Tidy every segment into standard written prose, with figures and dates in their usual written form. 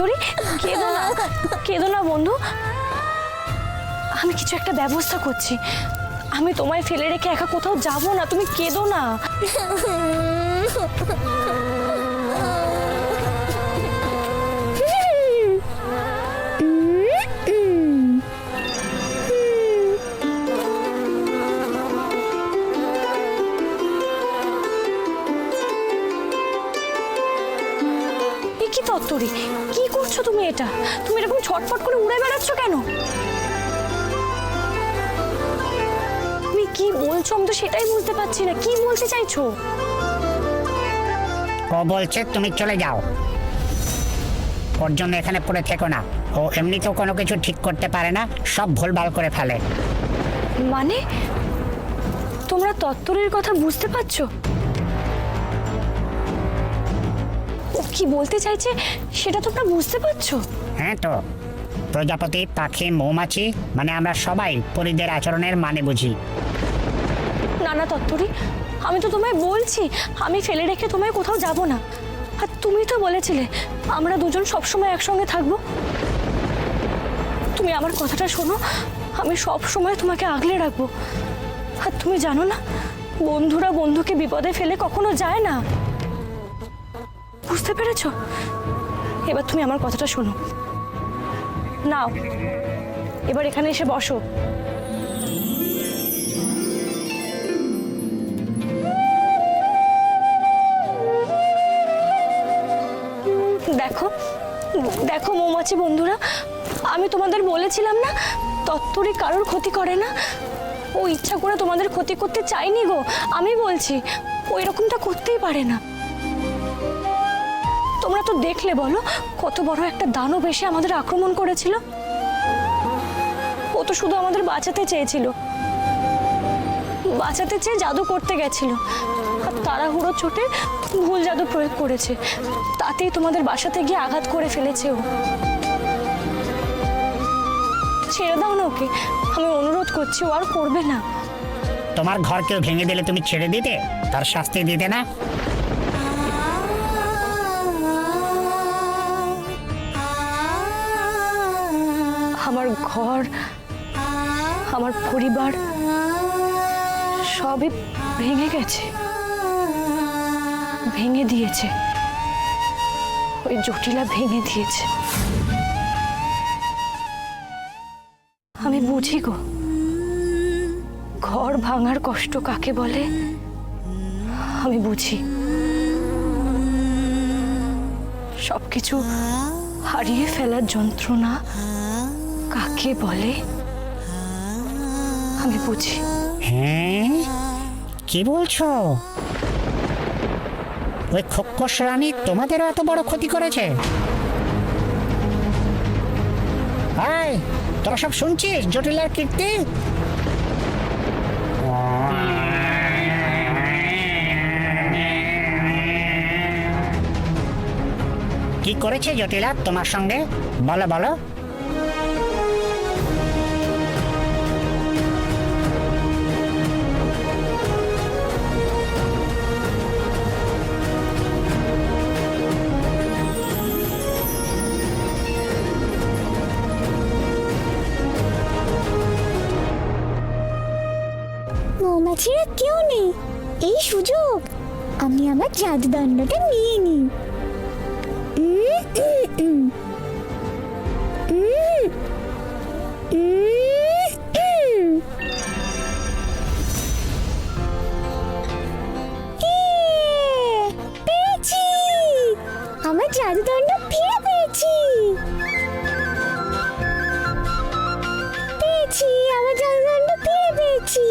তত্তরি, কেঁদো না, কেঁদো না বন্ধু। আমি কিছু একটা ব্যবস্থা করছি। আমি তোমায় ফেলে রেখে একা কোথাও যাব না, তুমি কেঁদো না। কি তত্তরি, কি করছো তুমি? এটা তুমি এরকম ছটফট করে উড়ে বেড়াচ্ছ কেন? তুমি কি বলছো আমি তো সেটাই বুঝতে পারছি না, কি বলতে চাইছো? ও বলছে তুমি চলে যাও, ওর জন্য এখানে পড়ে থেকো না। ও এমনিতেও কোনো কিছু ঠিক করতে পারে না, সব ভুলভাল করে ফেলে। মানে তোমরা তত্তরের কথা বুঝতে পারছো? ও কি বলতে চাইছে সেটা তোমরা বুঝতে পারছো? হ্যাঁ তো, প্রজাপতি, পাখি, মৌমাছি মানে আমরা সবাই পরীদের আচরণের মানে বুঝি। না না তত্তরি, আমি তো তোমায় বলছি আমি ফেলে রেখে তোমায় কোথাও যাব না। আর তুমি তো বলেছিলে আমরা দুজন সবসময় একসঙ্গে থাকবো। তুমি আমার কথাটা শোনো, আমি সব সময় তোমাকে আগলে রাখবো। আর তুমি জানো না, বন্ধুরা বন্ধুকে বিপদে ফেলে কখনো যায় না। বুঝতে পেরেছো? এবার তুমি আমার কথাটা শোনো। নাও, এবার এখানে এসে বসো। দেখো দেখো মৌমাছি বন্ধুরা, আমি তোমাদের বলেছিলাম না তত্তরি কারোর ক্ষতি করে না। ও ইচ্ছা করে তোমাদের ক্ষতি করতে চাইনি গো, আমি বলছি ও এরকমটা করতেই পারে না। তোমরা তো দেখলে বলো, কত বড় একটা দানব এসে আমাদের আক্রমণ করেছিল। ও তো শুধু আমাদের বাঁচাতে চেয়েছিল, বাঁচাতে চেয়ে জাদু করতে গেছিল। আর তাড়াহুড়ো চোটে ভুল জাদু প্রয়োগ করেছে, তাতেই তোমাদের বাসাতে গিয়ে আঘাত করে ফেলেছে ও। ছেড়ে দাও না ওকে, আমি অনুরোধ করছি, ও আর করবে না। তোমার ঘর কেউ ভেঙে দিলে তুমি ছেড়ে দিতে, তার শাস্তি দিতে না? আমার ঘর, আমার পরিবার সবই ভেঙে গেছে, ভেঙে দিয়েছে ওই জটিলা, ভেঙে দিয়েছে। আমি বুঝি গো, ঘর ভাঙার কষ্ট কাকে বলে আমি বুঝি। সবকিছু হারিয়ে ফেলার যন্ত্রণা কাকে বলে আমি বুঝি। হ্যাঁ, কি বলছো? ওই খোকস রানী তোমাদেরও এত বড় ক্ষতি করেছে? হাই, তোরা সব শুনছিস জটিলার কীর্তি? কি করেছে জটিলা তোমার সঙ্গে? বলো বলো। মৌমাছিরা কেউ নেই, এই সুযোগ আমি আমার জাদুদণ্ডটা নিয়ে নিই। পেয়েছি, আমার জাদুদণ্ড ফিরে পেয়েছি। পেয়েছি, আমার জাদুদণ্ড ফিরে পেয়েছি।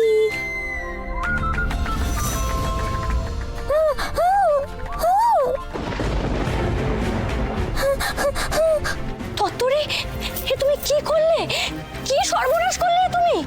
তত্তরি, এ তুমি কি করলে? কি সর্বনাশ করলে তুমি?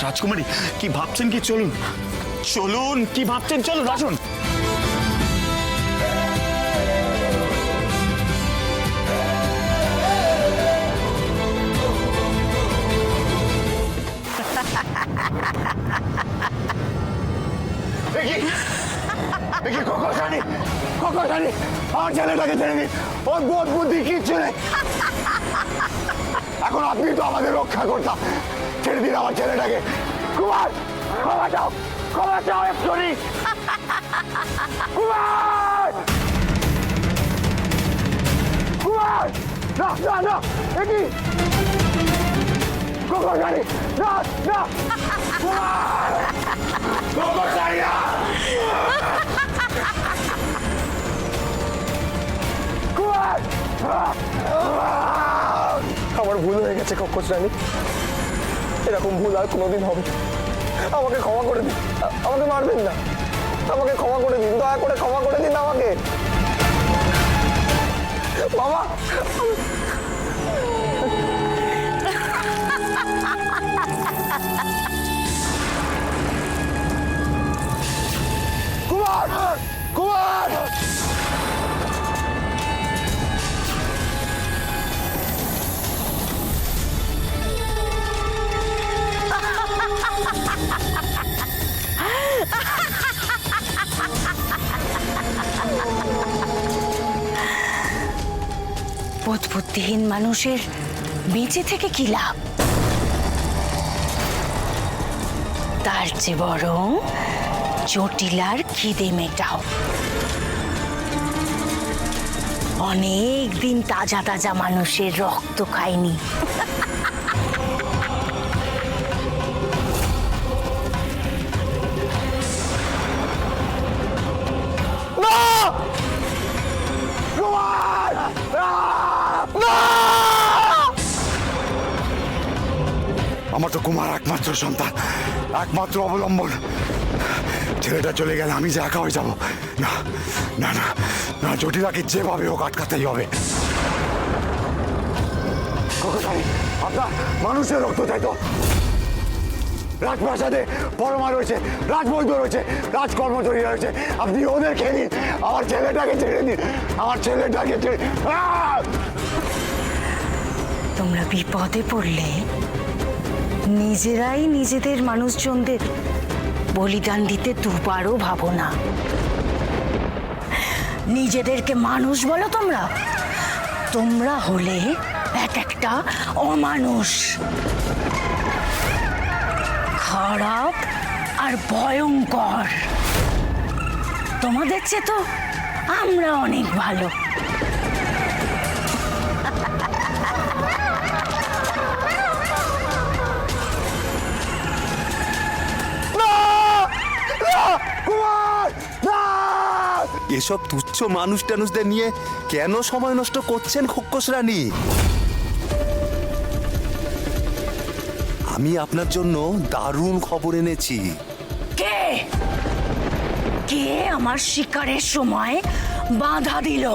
রাজকুমারী কি ভাবছেন কি? চলুন চলুন, কি ভাবছেন? চলুন, আসুন। আমার ছেলেটাকে ছেড়ে দিন, ওর বোধ বুদ্ধি কিচ্ছু নেই। এখন আপনি তো আমাদের রক্ষা করতাম, ছেড়ে দিন আমার ছেলেটাকে। কুমার, ক্ষমা চাও, ক্ষমা চাও এক্ষুনি। কুমার, কুমার, না না না, এটি কোকোসারি, না না, কুমার, কোকোসারি না। কুমার, আমার ভুল হয়ে গেছে কক্ষস রানী, এরকম ভুল আর কোনোদিন হবে না। আমাকে ক্ষমা করে দিন, আমাকে মারবেন না, আমাকে ক্ষমা করে দিন, দয়া করে ক্ষমা করে দিন আমাকে। বাবা, কুমার, কুমার, বুদ্ধিহীন মানুষের বেঁচে থেকে কি লাভ? তার চেয়ে বরং জটিলার খিদে মেটাও। অনেক দিন তাজা তাজা মানুষের রক্ত খায়নি। আমার তো কুমার একমাত্র সন্তান, একমাত্র অবলম্বন। ছেলেটা চলে গেলে আমি যে একা হয়ে যাব। না না না না, জটিলাকে যেভাবে হোক আটকাতেই হবে। আপনার মানুষের রক্ত চাই তো? রাজপ্রাসাদে পরমা রয়েছে, রাজবৈদ্য রয়েছে, রাজকর্মচারী রয়েছে, আপনি ওদের খেয়ে দিন, আমার ছেলেটাকে ছেড়ে দিন, আমার ছেলেটাকে ছেড়ে। তোমরা বিপদে পড়লে নিজেরাই নিজেদের মানুষজনদের বলিদান দিতে দুবারও ভাবো না। নিজেদেরকে মানুষ বলো তোমরা? তোমরা হলে এক একটা অমানুষ, খারাপ আর ভয়ঙ্কর। তোমাদের চেয়ে তো আমরা অনেক ভালো। এসব তুচ্ছ মানুষ টানুষদের নিয়ে কেন সময় নষ্ট করছেন খোকস রানী? আমি আপনার জন্য দারুণ খবর এনেছি। কে কে আমার শিকারের সময় বাধা দিল?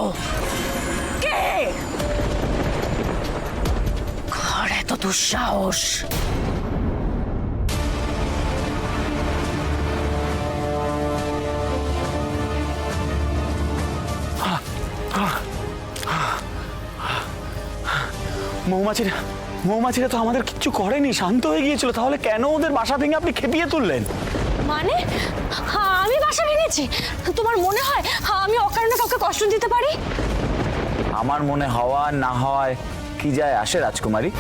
কে? কার এত দুঃসাহস? মৌমাছিরা, মৌমাছিরা তো আমাদের কিচ্ছু করেনি, শান্ত হয়ে গিয়েছিল। তাহলে কেন ওদের বাসা ভেঙে আপনি খেপিয়ে তুললেন? মানে আমি বাসা ভেঙেছি? তোমার মনে হয় আমি অকারণে কাউকে কষ্ট দিতে পারি? আমার মনে হওয়া না হওয়ায় কি যায় আসে রাজকুমারী?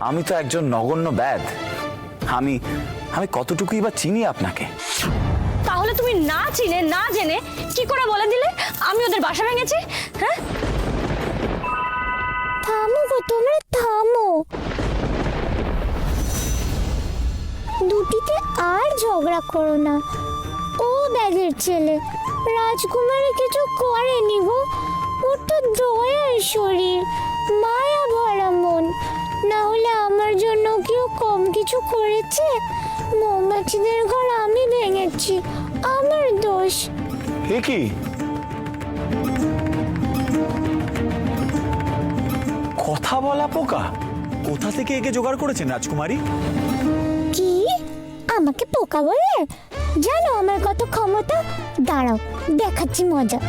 আমি তো একজন নগণ্য ব্যাধ। আমি আমি কতটুকুই বা চিনি আপনাকে? তাহলে তুমি না চিনে না জেনে কি করে বলে দিলে আমি ওদের বাসা ভেঙেছি? হ্যাঁ, থামো গো, তোমরা থামো। দুটিতে আর ঝগড়া করো না। ও ব্যাগের ছেলে, রাজকুমারী কিছু করেনি গো। ওর তো দয়ার শরীর, মায়া ভরা মন। না হলে আমার জন্য কেউ কম কিছু করেছে? মৌমাছিদের ঘর আমি ভেঙেছি, আমার দোষ। এ কি? কথা বলা পোকা? কোথা থেকে একে জোগাড় করেছেন রাজকুমারী? কি আমাকে পোকা বলে? জানো আমার কত ক্ষমতা? দাঁড়াও দেখাচ্ছি মজা।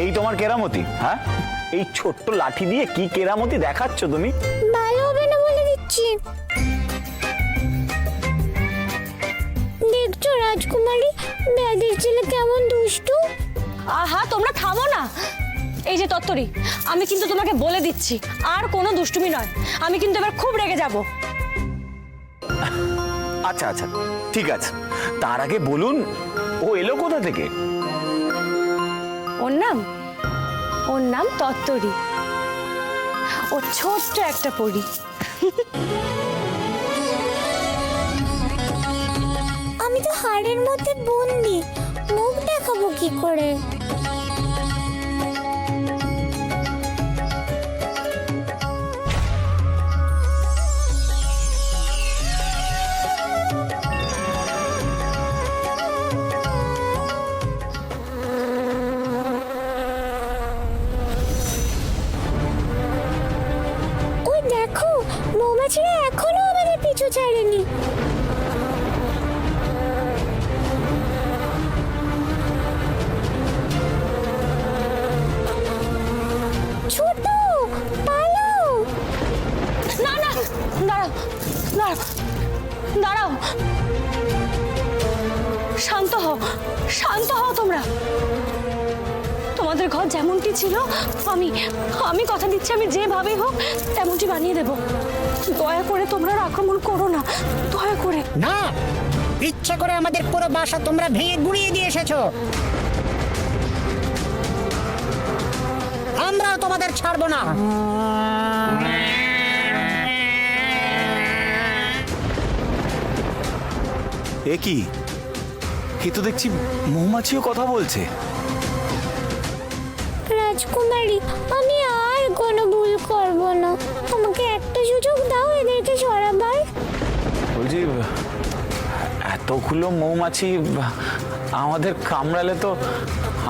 এই তোমার কেরামতি? হ্যাঁ, এই ছোট্ট লাঠি দিয়ে কি কেরামতি দেখাচ্ছ তুমি? ভালো হবে না বলে দিচ্ছি। দেখছো রাজকুমারী, ব্যাধের ছেলে কেমন দুষ্টু। আহা তোমরা থামো না। এই যে তত্তরি, আমি কিন্তু তোমাকে বলে দিচ্ছি আর কোনো দুষ্টুমি নয়। আমি কিন্তু এবার খুব রেগে যাব। আচ্ছা আচ্ছা ঠিক আছে, তার আগে বলুন ও এলো কোথা থেকে? ওর নাম তত্তরি। ও ছোট্ট একটা পরী। আমি তো হাড়ের মধ্যে বন্দি, মুখ দেখাবো কি করে? ওই দেখো, মৌমাছিরা এখনো আমাদের পিছু ছাড়েনি। ছোট পালাও। না না, দাঁড়াও দাঁড়াও দাঁড়াও, শান্ত হও, শান্ত হও তোমরা। তোমাদের ঘর যেমনটি ছিল আমি আমি কথা দিচ্ছি, আমি যেভাবে হোক তেমনটি বানিয়ে দেব। দয়া করে তোমরা আর আক্রমণ করো না, দয়া করে। না, ইচ্ছে করে আমাদের পুরো বাসা তোমরা ভেঙে গুড়িয়ে দিয়ে এসেছো। আমরাও তোমাদের ছাড়বো না। এ কি, এ তো দেখছি মৌমাছিও কথা বলছে। রাজকুমারী, আমি আর কোনো ভুল করব না। আমাকে একটা সুযোগ দাও এদেরকে সরাবার। বলছি এতগুলো মৌমাছি আমাদের কামড়ালে তো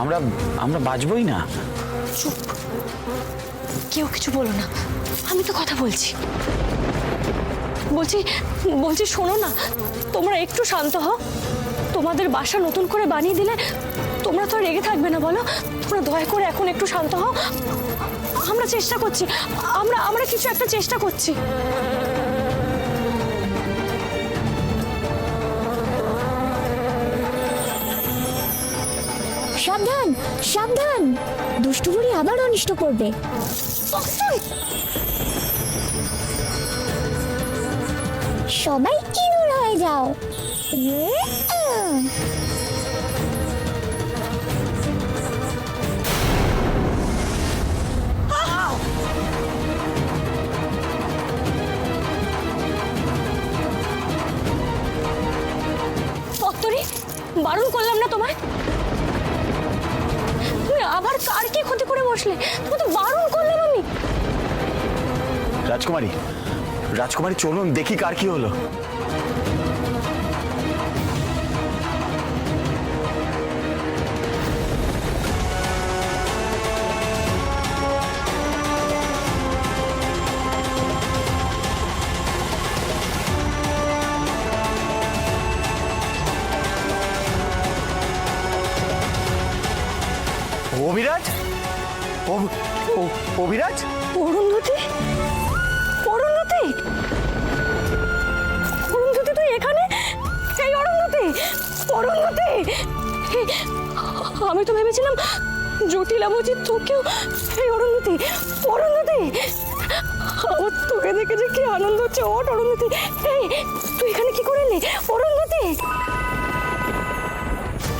আমরা আমরা বাঁচবই না। চুপ, কেউ কিছু বলো না, আমি তো কথা বলছি। বলছি বলছি শোনো না, তোমরা একটু শান্ত হও। তোমাদের বাসা নতুন করে বানিয়ে দিলে তোমরা তো আর রেগে থাকবে না বলো? তোমরা দয়া করে এখন একটু শান্ত হও। আমরা চেষ্টা করছি, আমরা আমরা কিছু একটা চেষ্টা করছি। সাবধান সাবধান, দুষ্টু বুড়ি আবার অনিষ্ট করবে। সবাই ইঁদুর হয়ে যাও। তত্তরি, বারণ করলাম না তোমায়? তুমি আবার কার কি ক্ষতি করে বসলে? তুমি তো বারণ করলাম আমি। রাজকুমারী, রাজকুমারী চলুন দেখি কার কি হলো। অভিরাজ, অভিরাজ, অরুন্ধতী, অরুন্ধতী, অরুন্ধতী তুই এখানে? এই অরুন্ধতী, অরুন্ধতী, আমি তো ভেবেছিলাম জটিলা বুঝি তোকেও। এই অরুন্ধতী, অরুন্ধতী, আমার তোকে দেখে যে কি আনন্দ হচ্ছে। ওঠ অরুন্ধতী, এই তুই এখানে কি করে এলি? অরুন্ধতী,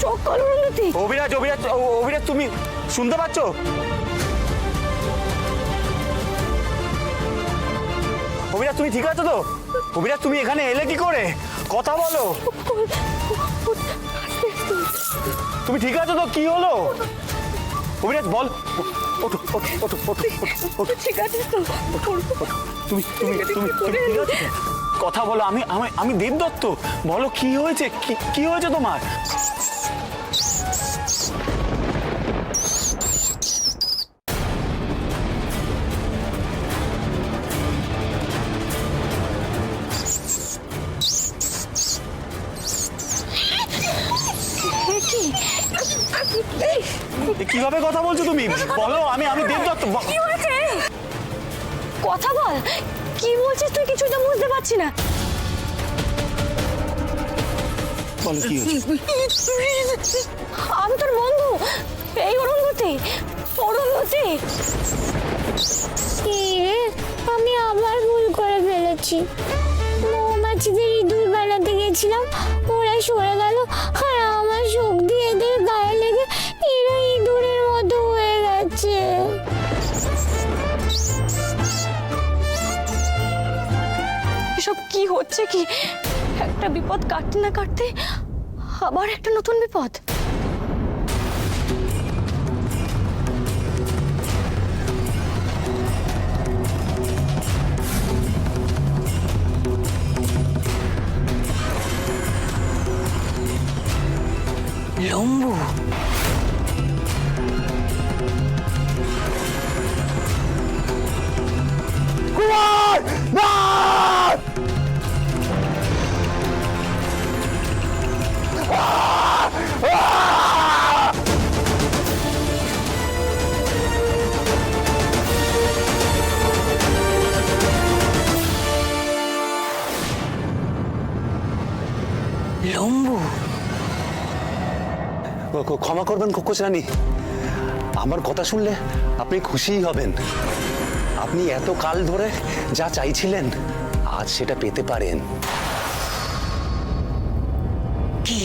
চোখ খোল অরুন্ধতী। অভিরাজ, অভিরাজ, অভিরাজ তুমি শুনতে পাচ্ছ? অভিরাজ তুমি ঠিক আছো তো? অভিরাজ তুমি এখানে এলে কি করে? কথা বলো। তুমি ঠিক আছো তো? কি হলো? অভিরাজ বল। ওঠো ওঠো ওঠো ওঠো ওঠো। ঠিক আছে তো? তুমি তুমি তুমি তুমি ঠিক আছো তো? কথা বলো। আমি আমি আমি দেবদত্ত। বলো কি হয়েছে? কি হয়েছে তোমার? কিভাবে কথা বলছো তুমি? বলো, আমি দেবদত্ত। কি হয়েছে? কথা বল, কি বলছিস তুই? কিছুই তো বুঝতে পারছি না। বলো কি হয়েছে? আমি তোর বন্ধু, এই অরুন্ধতী। অরুন্ধতী, রে, আমি আবার ভুল করে ফেলেছি। মৌমাছিদের ইঁদুর বানাতে গেছিলাম, ওরা সরে গেল, আর আমার শক্তি এদের গায়ে লেগে এরা ইঁদুরের মতো হয়ে গেছে। এসব কি হচ্ছে কি? একটা বিপদ কাটতে না কাটতে আবার একটা নতুন বিপদ। লম্বু, কুমার, না! লম্বু, ক্ষমা করবেন খোকস রানী, আমার কথা শুনলে আপনি খুশিই হবেন। আপনি এত কাল ধরে যা চাইছিলেন আজ সেটা পেতে পারেন। কি?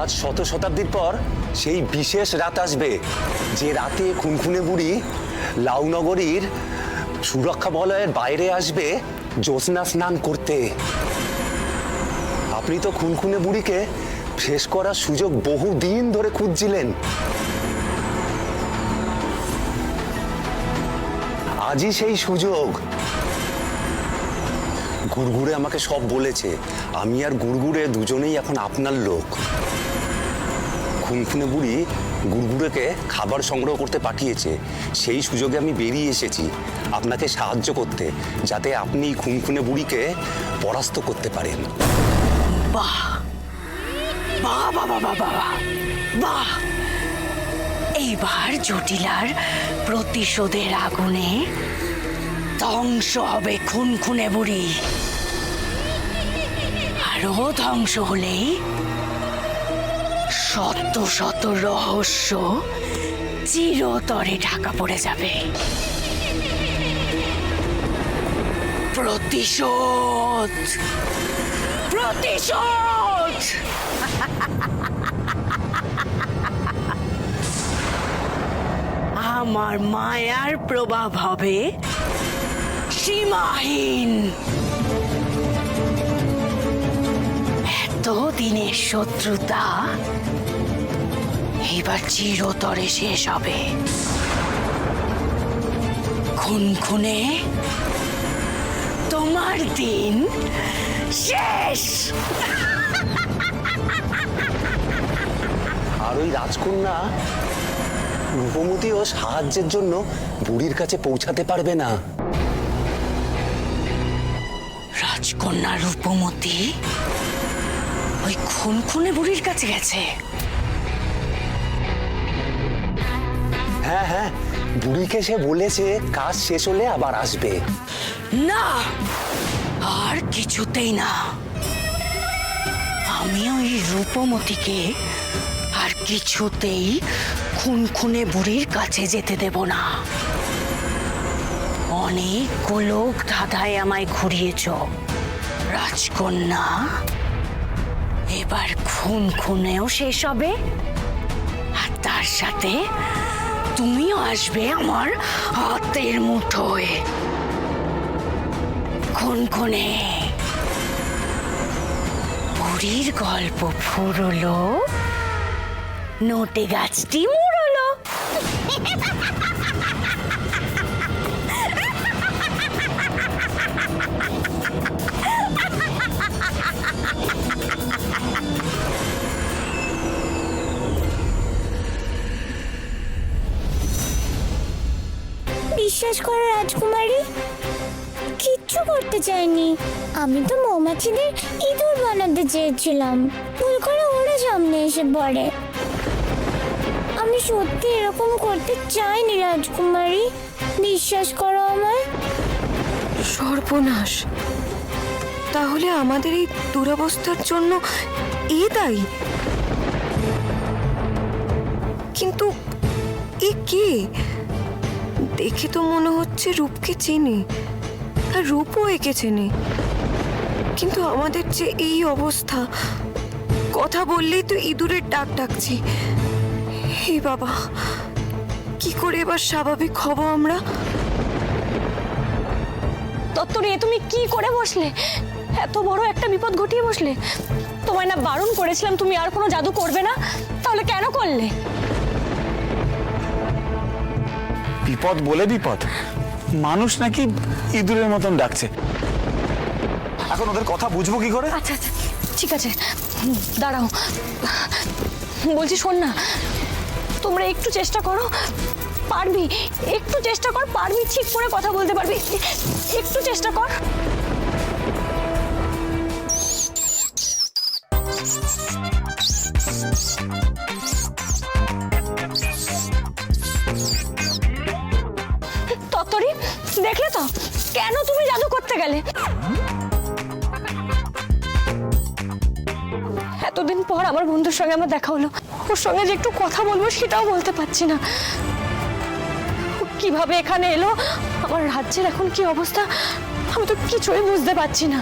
আজ শতাব্দীর পর সেই বিশেষ রাত আসবে, যে রাতে খুনখুনে বুড়ি লাউনগরীর সুরক্ষা বলয়ের বাইরে আসবে জ্যোৎস্না স্নান করতে। আপনি তো খুনখুনে বুড়িকে শেষ করার সুযোগ বহুদিন ধরে খুঁজছিলেন। আজই সেই সুযোগ। গুড়গুড়ে আমাকে সব বলেছে। আমি আর গুড়গুড়ে দুজনেই এখন আপনার লোক। খুনখুনে বুড়ি গুড়গুড়েকে খাবার সংগ্রহ করতে পাঠিয়েছে। সেই সুযোগে আমি বেরিয়ে এসেছি আপনাকে সাহায্য করতে, যাতে আপনি খুনখুনে বুড়িকে পরাস্ত করতে পারেন। বাহ বাহ বাহ বাহ বাহ বাহ বাহ! এইবার জটিলার প্রতিশোধের আগুনে ধ্বংস হবে খুনখুনে বুড়ি। আরো ধ্বংস হলেই শত শত রহস্য চিরতরে ঢাকা পড়ে যাবে। প্রতিশোধ, প্রতিশোধ! আমার মায়ার প্রভাব হবে সীমাহীন। এত দিনের শত্রুতা এবার চিরতরে শেষ হবে। খুনখুনে তোমার দিন শেষ। আর ওই রাজকন্যা রূপমতীও সাহায্যের জন্য বুড়ির কাছে পৌঁছাতে পারবে না। রাজকন্যা রূপমতী ওই খুনখুনে বুড়ির কাছে গেছে। হ্যাঁ হ্যাঁ, বুড়িকে সে বলেছে কাজ শেষ হলে আবার আসবে। না, আর কিছুতেই না। আমি ওই রূপমতীকে আর কিছুতেই খুনখুনে বুড়ির কাছে যেতে দেব না। অনেকগুলো ধাঁধায় আমায় ঘুরিয়েছ রাজকন্যা। এবার খুনখুনেও শেষ হবে, আর তার সাথে তুমিও আসবে আমার হাতের মুঠোয়। খুনখুনে বুড়ির গল্প ফুরলো, নোটে গাছটি মুড়লো। বিশ্বাস করো রাজকুমারী, কিচ্ছু করতে চাইনি। আমি তো মৌমাছিদের ইঁদুর বানাতে চেয়েছিলাম, ভুল করে ওরা সামনে এসে পড়ে। সত্যি এরকম করতে চাইনি রাজকুমারী, বিশ্বাস করো আমায়। সর্বনাশ, তাহলে আমাদের এই দুরবস্থার জন্য এ দায়ী? কিন্তু এ কে? দেখে তো মনে হচ্ছে রূপকে চেনে, আর রূপও একে চেনে, কিন্তু আমাদের যে এই অবস্থা, কথা বললেই তো ইঁদুরের ডাক ডাকছি। হে বাবা, কি করে এবার স্বাভাবিক হব আমরা? তত্তরি, এ তুমি কি করে বসলে? এত বড় একটা বিপদ ঘটিয়ে বসলে। তোমায় না বারণ করেছিলাম তুমি আর কোনো জাদু করবে না, তাহলে কেন করলে? বিপদ বলে বিপদ, মানুষ নাকি ইঁদুরের মতন ডাকছে। এখন ওদের কথা বুঝবো কি করে? আচ্ছা আচ্ছা, ঠিক আছে, দাঁড়াও। বলছি শোন না, তোমরা একটু চেষ্টা করো, পারবি। একটু চেষ্টা কর, পারবি, ঠিক করে কথা বলতে পারবি। একটু চেষ্টা কর। তত্তরি, দেখলে তো কেন তুমি জাদু করতে গেলে? এতদিন পর আমার বন্ধুর সঙ্গে আমার দেখা হলো, ওর সঙ্গে যে একটু কথা বলবো সেটাও বলতে পারছি না। ও কিভাবে এখানে এলো, আমার রাজ্যের এখন কি অবস্থা, আমি তো কিছুই বুঝতে পারছি না।